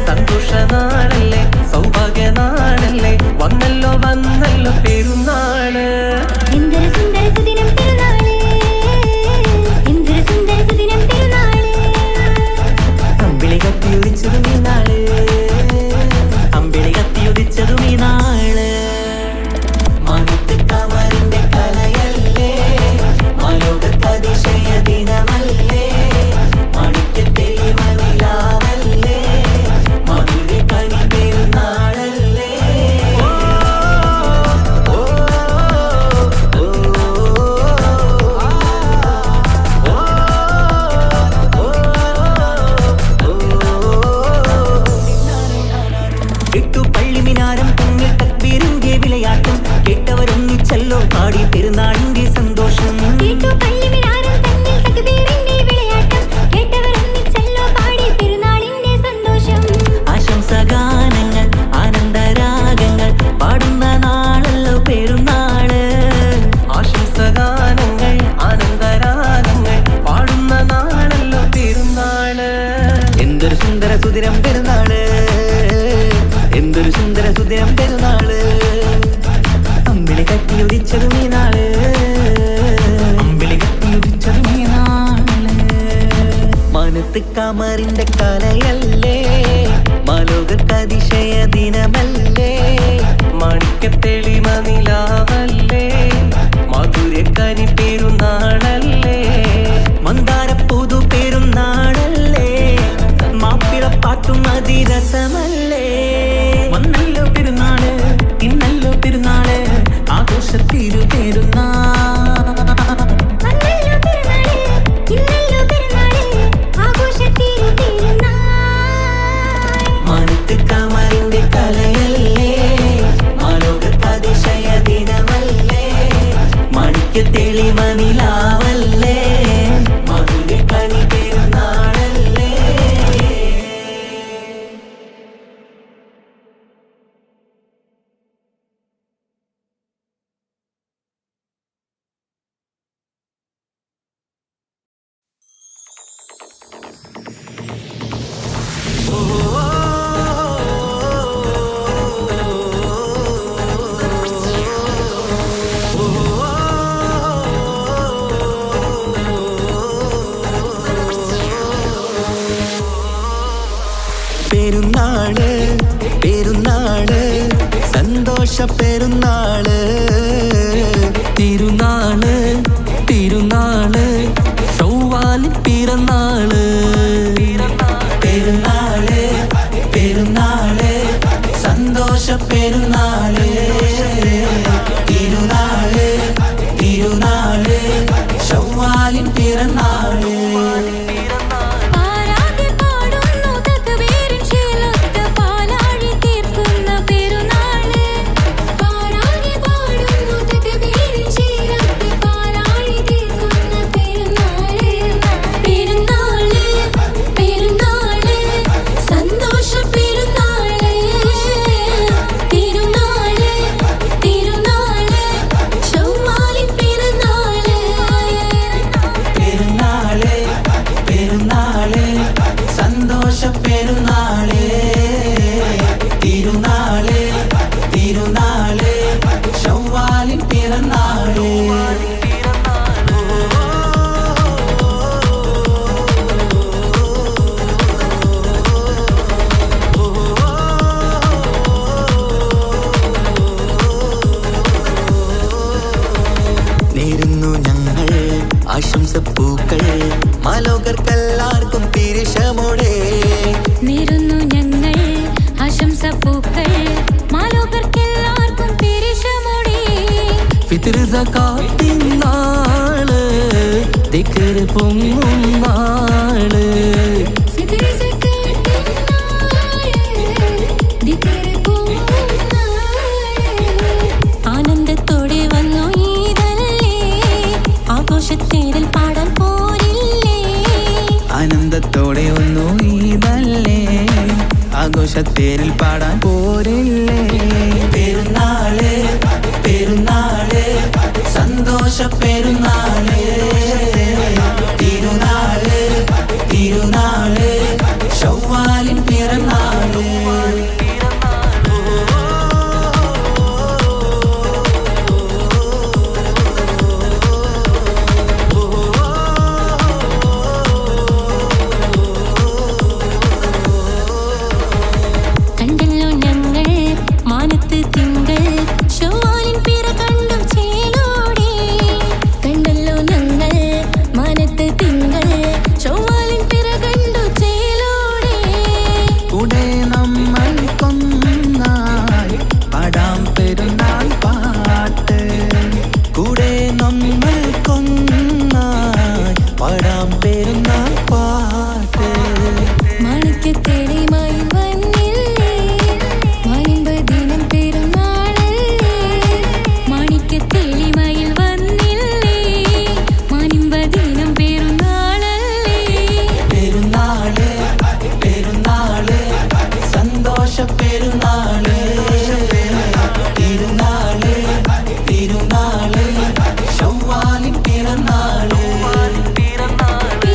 സന്തോഷ നാളല്ലേ, സൗഭാഗ്യ നാളല്ലേ, വന്നല്ലോ വന്നല്ലോ പെരുന്നാള്. അമ്പിളി കത്തിയുദിച്ചതും ഈ നാള്, അമ്പിളി കത്തിയുദിച്ചതും ഈ നാള്. മാനത്ത് കമറിന്റെ കലയല്ലേ, മാലോകതിശയ ദിനമല്ലേ, മാണിക്യത്തെളിമ നിലാവല്ലേ, മധുരക്കരി പെരുന്നാളല്ലേ. എട്ടു പള്ളിമിനാരം തമ്മിൽ തക്ബീറിന്റെ വിളയാട്ടം, കേട്ടവരൊന്നിച്ചല്ലോ പാടി പെരുന്നാളിന്റെ സന്തോഷം. ആശംസഗാനങ്ങൾ ആനന്ദരാഗങ്ങൾ പാടുന്ന നാളല്ലോ പെരുന്നാള്. ആശംസഗാനങ്ങൾ ആനന്ദരാഗങ്ങൾ പാടുന്ന നാളല്ലോ പെരുന്നാള്. എന്തൊരു സുന്ദര സുദിനം പെരുന്നാള്, എന്തൊരു സുന്ദര സുദിനം പെരുന്നാള്. അമ്പിളി കത്തിയുദിച്ചതും ഈ നാള്, അമ്പിളി കത്തിയുദിച്ചതും ഈ നാള്. മാനത്ത് കമറിന്റെ കലയല്ലേ, മാലോകതിശയ ദിനമല്ലേ, മാണിക്യത്തെളിമ നിലാവല്ലേ, മധുരക്കരി പെരുന്നാളല്ലേ, മന്ദാരപ്പൂതു പെരുന്നാളല്ലേ, മാപ്പിളപ്പാട്ടും അതിരസമല്ലേ. വന്നല്ലോ പെരുന്നാള്, ഇന്നല്ലോ പെരുന്നാള്, ആഘോഷത്തിരു പെരുന്നാൾ. മണിക്ക് തെളിമ നിലാവല്ലേ മധുര കനി പെരുന്നാളല്ലേ. പെരുന്നാള് പെരുന്നാള് സന്തോഷ പെരുന്നാള് തിരുനാള് തിരുനാള് ചൊവ്വാലിൻ പിറന്നാള്. പെരുന്നാള് പെരുന്നാള് സന്തോഷ പെരുന്നാള് തിരുനാള് തിരുനാള് ചൊവ്വാലിൻ പിറന്നാള്. പെരുന്നാള് തിരുനാള് തിരുനാള് ചൊവ്വാലിൻ പിറന്നാള്. നേരുന്നു ഞങ്ങൾ ആശംസപ്പൂക്കൾ മാലോകർക്കെല്ലാവർക്കും പിരിശമോടെ. നേരുന്നു ഞങ്ങൾ ആശംസപ്പൂക്കൾ മാലോകർക്കെല്ലാവർക്കും പിരിശമോടെ. ഫിത്ർ സകാത്തിൻ നാള് ദിക്ർ പൊങ്ങും നാള്. ഫിത്ർ സകാത്തിൻ നാള് ദിക്ർ പൊങ്ങും നാള്. ആനന്ദത്തോടെ വന്നു ഈദല്ലേ ആഘോഷത്തേരിൽ പാടാൻ പോരില്ലേ. ആനന്ദത്തോടെ ഒന്നു ഈദല്ലേ ആഘോഷത്തേരിൽ പാടാൻ പോരില്ലേ. പെരുന്നാള് പെരുന്നാള് സന്തോഷ പെരുന്നാള് തിരുനാള് തിരുനാള് ചൊവ്വാലിൻ പിറന്നാള്. കണ്ടല്ലോ ഞങ്ങൾ മാനത്ത് തിങ്കൾ ചൊവ്വാലിൻ പിറ കണ്ടു ചേലോടെ. കണ്ടല്ലോ ഞങ്ങൾ മാനത്ത് തിങ്കൾ ചൊവ്വാലിൻ പിറ കണ്ടു ചേലോടെ. കൂടെ നമ്മൾ കൊന്നായി പാടാം പെരുന്നാൾ പാട്ട്. കൂടെ നമ്മൾ കൊന്നായി പാടാം പെരുന്നാൾ പാട്ട്. മാണിക്യത്തേടിമായി വന്നില്ലേ മാനിമ്പദിനം പെരുന്നാളല്ലേ. മാണിക്യത്തേടിമായി വന്നില്ലേ മാനിമ്പദിനം പെരുന്നാളല്ലേ. പെരുന്നാള് പെരുന്നാള് സന്തോഷ പെരുന്നാള് തിരുനാള് തിരുനാള് ചൊവ്വാലിൻ പിറന്നാള്. പെരുന്നാള്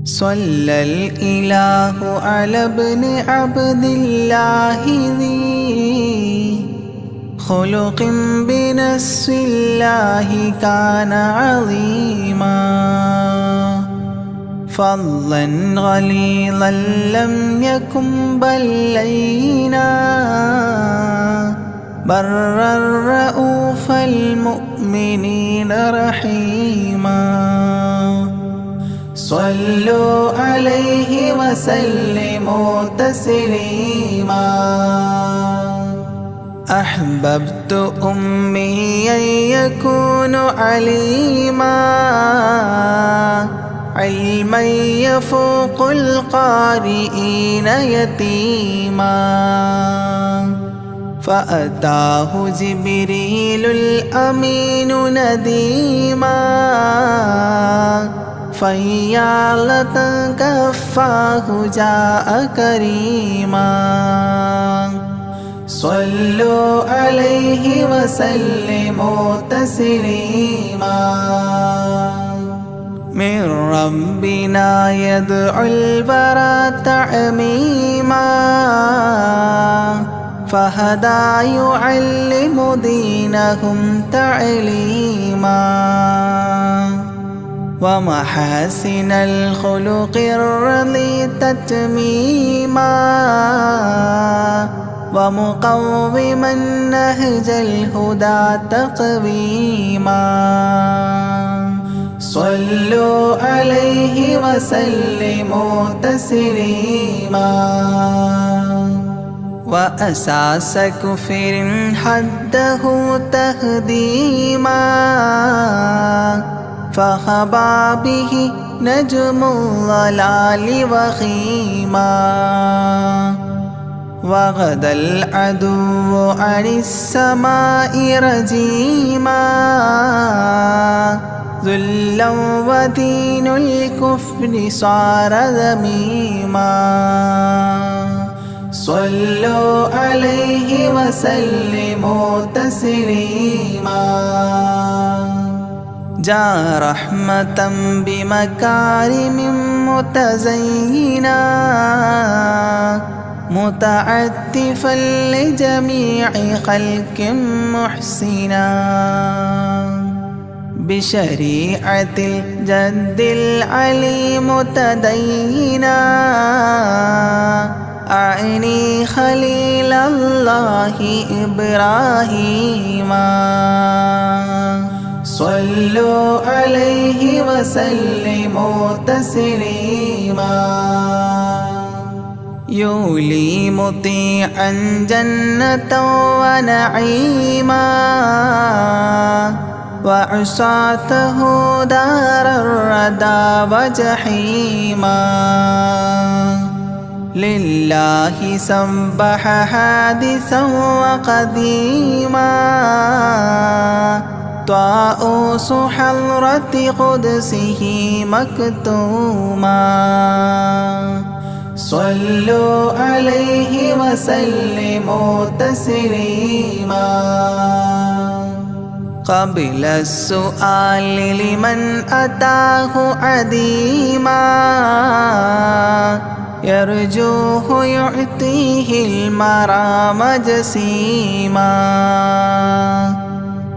صلى الإله على ابن عبد الله ذي خلق بنص الله كان عظيما فضلا غليظا لم يكن بل لينا برا رؤوف المؤمنين رحيما صلوا عليه وسلموا تسليما أحببت أمي أن يكون عليما علما يفوق القارئين يتيما فأتاه جبريل الأمين نديما فيالة كفاه جاء كريما صلوا عليه وسلموا تسليما من ربنا يدعو البرى تعميما فهدى يعلم دينهم تعليما ومحاسن الخلق الرضي تتميما ومقوما نهج الهدى تقويما صلوا عليه وسلموا تسليما وأساس كفر حده تهديما فخبا به نجم الضلال وخيما وغدا العدو عن السماء رجيما ذلا ودين الكفر صار ذميما صلوا عليه وسلموا تسليما جاء رحمة بمكارم متزينا متعتفا لجميع خلق محسنا بشريعة الجد العلي متدينا أعني خليل الله إبراهيما صلوا عليه وسلموا تسليما يولي مطيعا جنة ونعيما وعصاته دار الردى وجحيما لله سبح حادثا وقديما طاؤوس حضرة قدسه مكتوما صلوا عليه وسلموا تسليما قبل السؤال لمن أتاه عديما يرجوه يعطيه المرام جسيما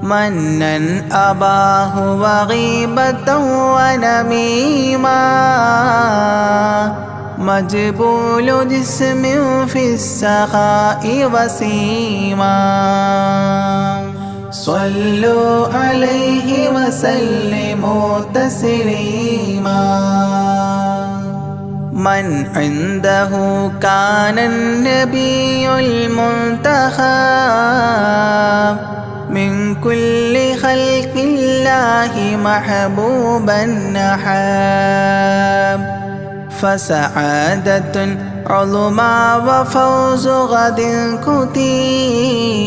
منا أباه وغيبة ونميما مجبول جسم في السخاء وسيما صلوا عليه وسلموا تسليما من عنده كان النبي المنتخب من كل خلق الله محبوبا نحاب فسعادة عظمى وفوز غد كتيم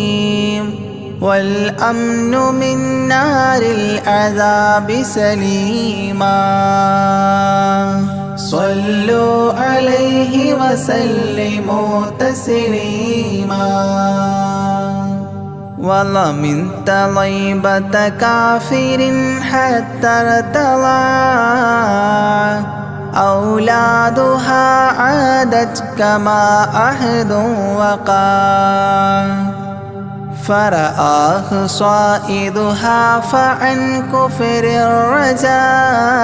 والأمن من نار العذاب سليما صلوا عليه وسلموا تسليما وضمنت ضيبة كافر حتى ارتضى أولادها عادت كما أحد وقع فرآه صائدها فعن كفر الرجاء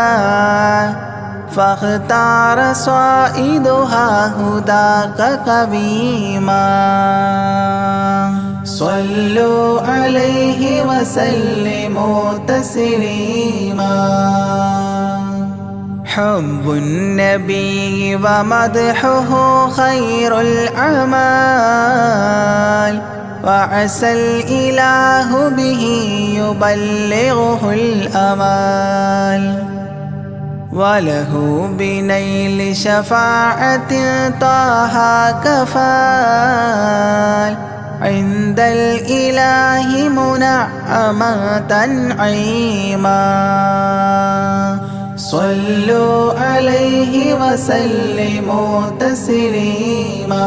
فاختار صائدها هداك قويما صلوا عليه وسلموا تسليما حب النبي ومدحه خير الأعمال وعسى الإله به يبلغه الأمال وله بنيل شفاعة طه كفال عند الإله منعما تنعيما صلوا عليه وسلموا تسليما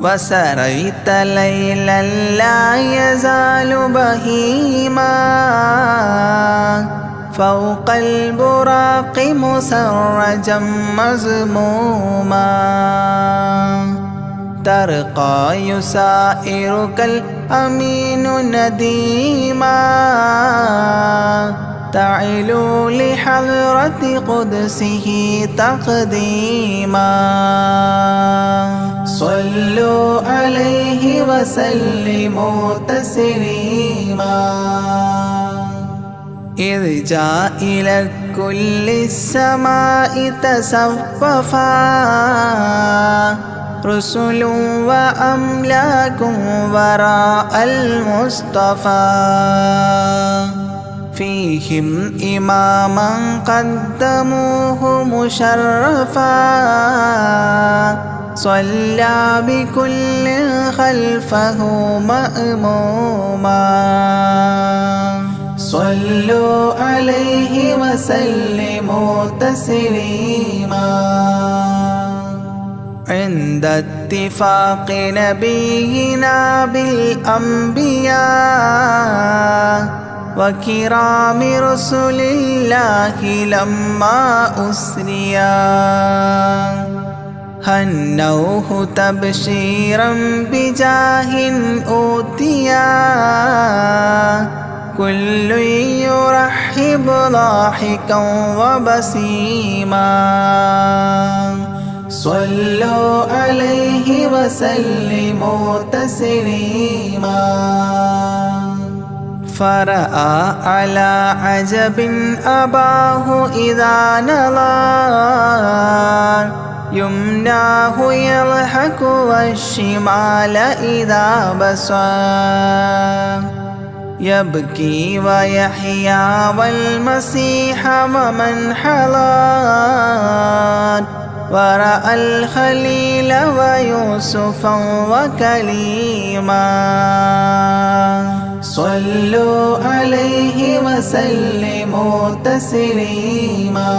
وسريت ليلا لا يزال بهيما فوق البراق مسرجا مزموما ترقى يسائرك الأمين نديما تعلو لحضرة قدسه تقديما صلوا عليه وسلموا تسليما إذ جاء إلى كل السماء تصففا رسل وأملاك وراء المصطفى فيهم إماما قدموه مشرفا صلى بكل خلفه مأموما صلوا عليه وسلموا تسليما عند اتفاق نبينا بالأنبياء وكرام رسل الله لما أسريا هنوه تبشيرا بجاه أوتيا كل يرحب ضاحكا وبسيما صلوا عليه وسلموا تسليما فرأى على عجب أباه إذا نظر يمناه يضحك والشمال إذا بصر يبكي ويحيى والمسيح ومن حضر ورأى الخليل ويوسفا وكليما صلوا عليه وسلموا تسليما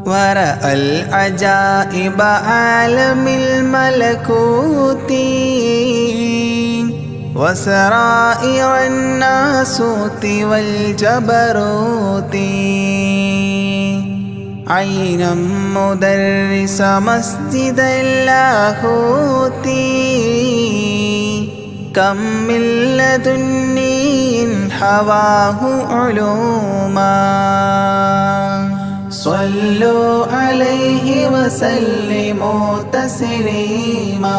ورأى العجائب عالم الملكوت وسرائر الناسوت والجبروت عينا مدرس مسجد اللاهوت كم من لدني حواه علوما صلوا عليه وسلموا تسليما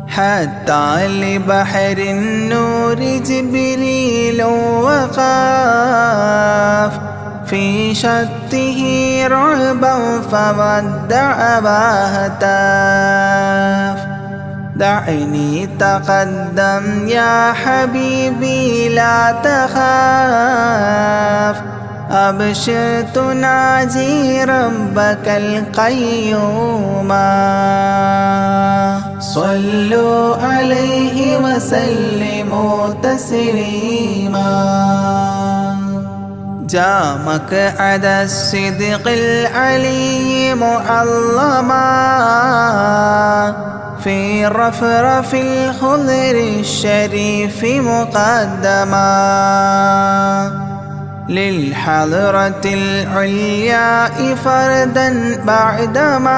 حتى لبحر النور جبريل وقاف في شته رعبا فودع وهتاف دعني تقدم يا حبيبي لا تخاف أبشر تناجي ربك القيوم صلوا عليه وسلموا تسليما جاء مقعد الصدق العلي معظما في رفرف الخضر الشريف مقدما للحضرة العليا فردا بعدما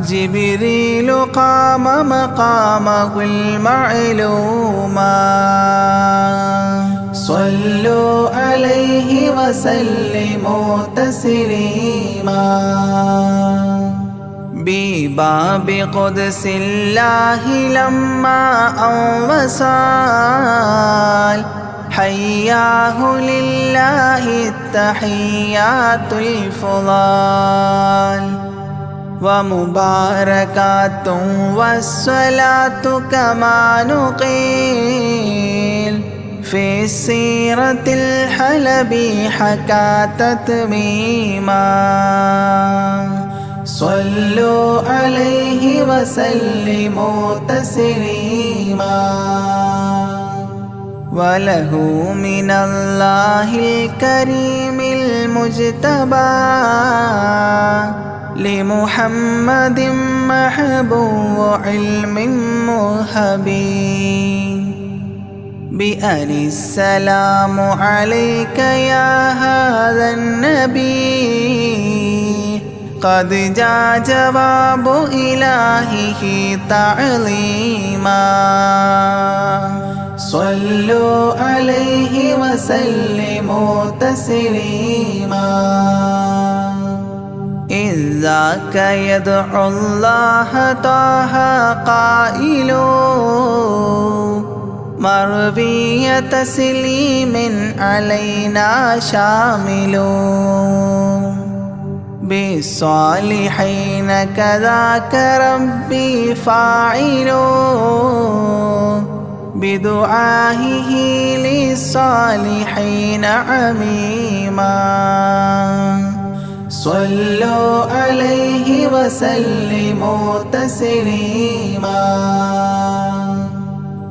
جبريل قام مقامه المعلوما صلوا عليه وسلموا تسليما بباب قدس الله لما أنوصال حياه لله التحيات الفضال ومباركات والصلاة كما نقيل في السيرة الحلبي حكى تتميما صلوا عليه وسلموا تسليما وله من الله الكريم المجتبى لمحمد محبوب علم مهبي بأن السلام عليك يا هذا النبي قد جاء جواب إلهه تعظيما صلوا عليه وسلموا تسليما إذ ذاك يدعو الله طه قائل مروي تسليم علينا شامل بالصالحين كذاك ربي فاعل بدعائه للصالحين عميما صلوا عليه وسلموا تسليما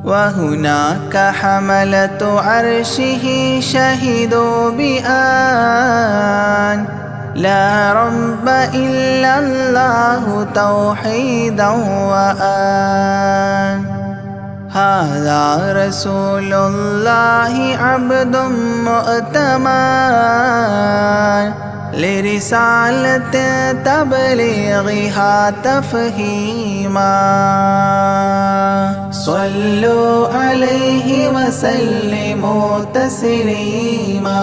وهناك حملة عرشه شهدوا بأن لا رب إلا الله توحيدا وأن هذا رسول الله عبد مؤتمن لرسالة تبليغها تفهيما صلوا عليه وسلموا تسليما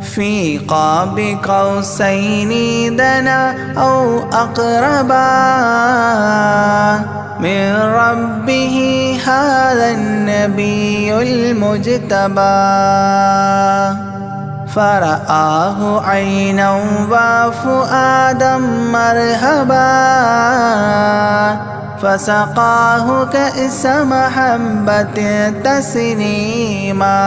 في قاب قوسين دنا أو أقربا من ربه هذا النبي المجتبى فرآه عينا وفؤادا مرهبا فسقاه كأس محبة تسليما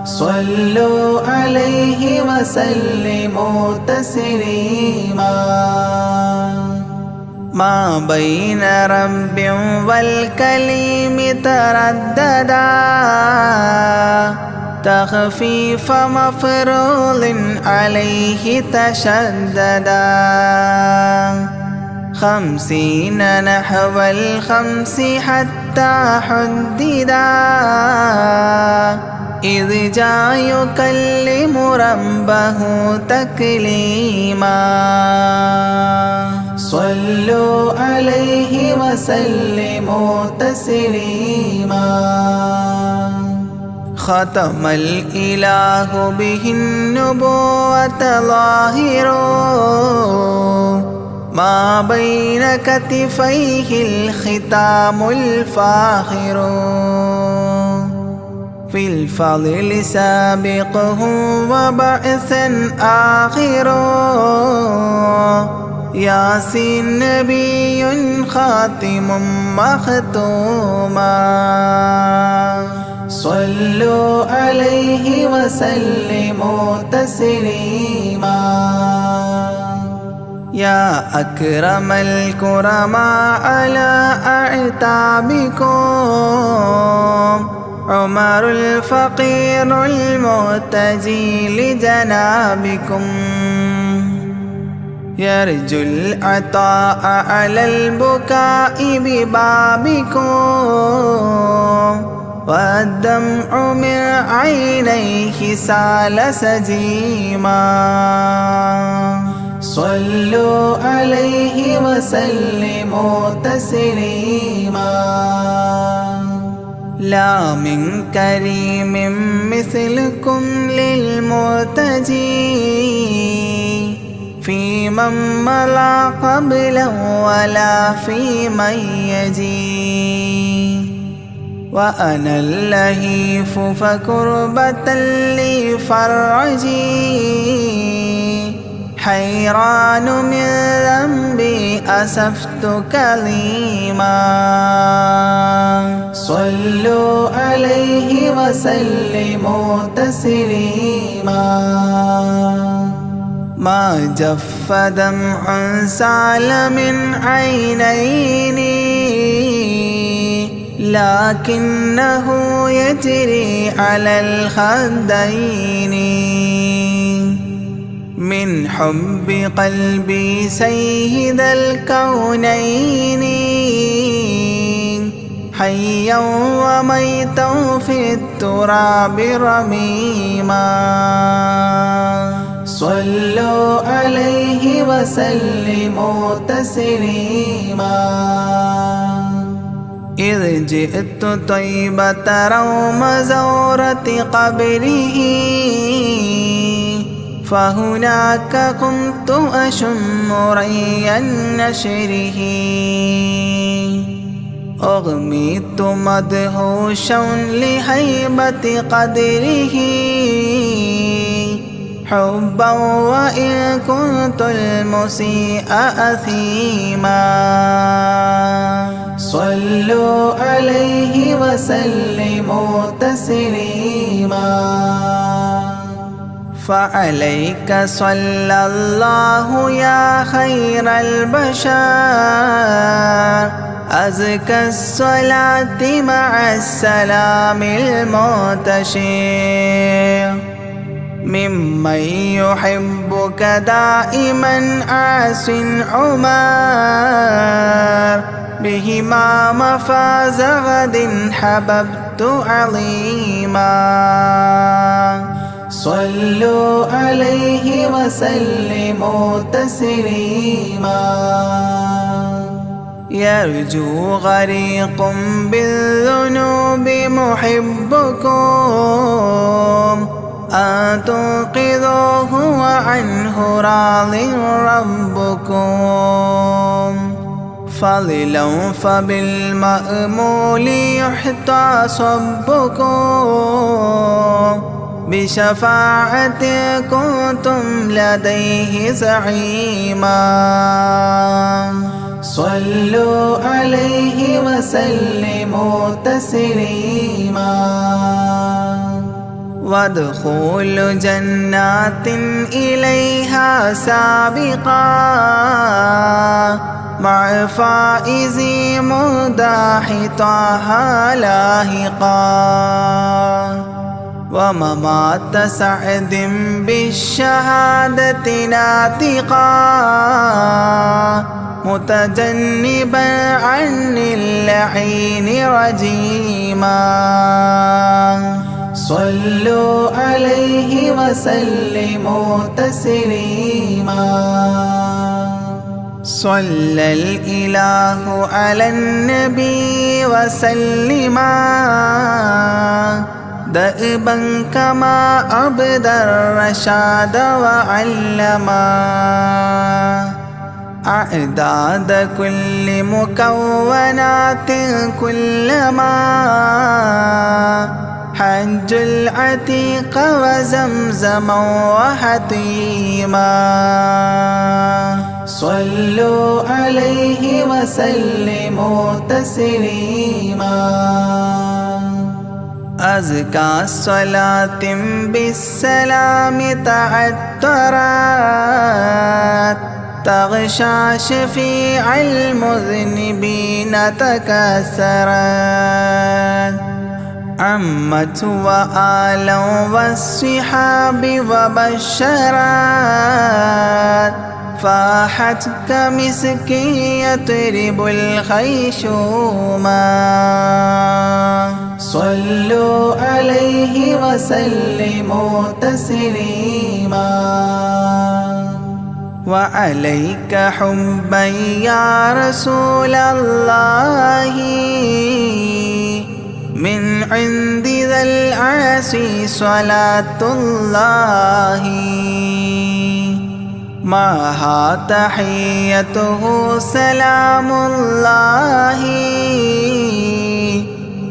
صلوا عليه وسلموا تسليما ما بين رب والكليم ترددا تخفيف مفروض عليه تشددا 50 نحو 5 حتى حددا إذ جاء يكلم ربه تكليما صلوا عليه وسلموا تسليما ختم الإله به النبوة ظاهر ما بين كتفيه الختام الفاخر في الفضل سابقه وبعثا آخر ياسين نبي خاتم مختوما صلوا عليه وسلموا تسليما يا أكرم الكرماء على أعتابكم عمر الفقير المرتجي لجنابكم يرجو العطاء على البكاء ببابكم والدمع من عينيه سال سجيما صلوا عليه وسلموا تسليما لا من كريم مثلكم للمرتجي في من مضى قبلا ولا في من يجي وأنا اللهيف فكربة لي فرجي حيران من ذنبي أسفت كليما صلوا عليه وسلموا تسليما ما جف دمع سال من عينيني لكنه يجري على الخدين من حب قلبي سيد الكونين حيا وميتا في التراب رميما صلوا عليه وسلموا تسليما إذ جئت طيبة روم زورة قبره فهناك قمت أشم ري نشره أغميت مدهوشا لهيبة قدره حبا وإن كنت المسيء أثيما صلوا عليه وسلموا تسليما فعليك صلى الله يا خير البشر أزكى الصلاة مع السلام المنتشر ممن يحبك دائما عاص عمر بهما مفاز غد حببت عظيما صلوا عليه وسلموا تسليما يرجو غريق بالذنوب محبكم أن تنقذوه وعنه راض ربكم فضلا فبالمأمول يحتى صبكم بشفاعة كنتم لديه زعيما صلوا عليه وسلموا تسليما وادخول جنات إليها سابقا مع فائز مداح طه لاهقا وممات سعد بالشهادة ناطقا متجنبا عن اللعين رجيما صلوا عليه وسلموا تسليما صلى الإله على النبي وسلما دأبا كما أبدى الرشاد وعلما أعداد كل مكونات كلما حج العتيق وزمزما وحطيما صلوا عليه وسلموا تسليما أزكى صلاة بالسلام تعترت تغشى شفيع المذنبين تكسرت عمت وآلا والصحاب وبشرت فاحت كمسك يطرب الخيشوما صلوا عليه وسلموا تسليما وعليك حبا يا رسول الله من عند ذا العرش صلاة الله معها تحيته سلام الله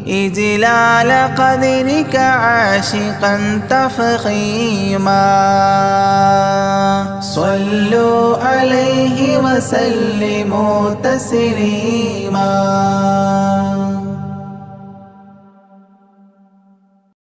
إجلال قدرك عاشقا تفخيما صلوا عليه وسلموا تسليما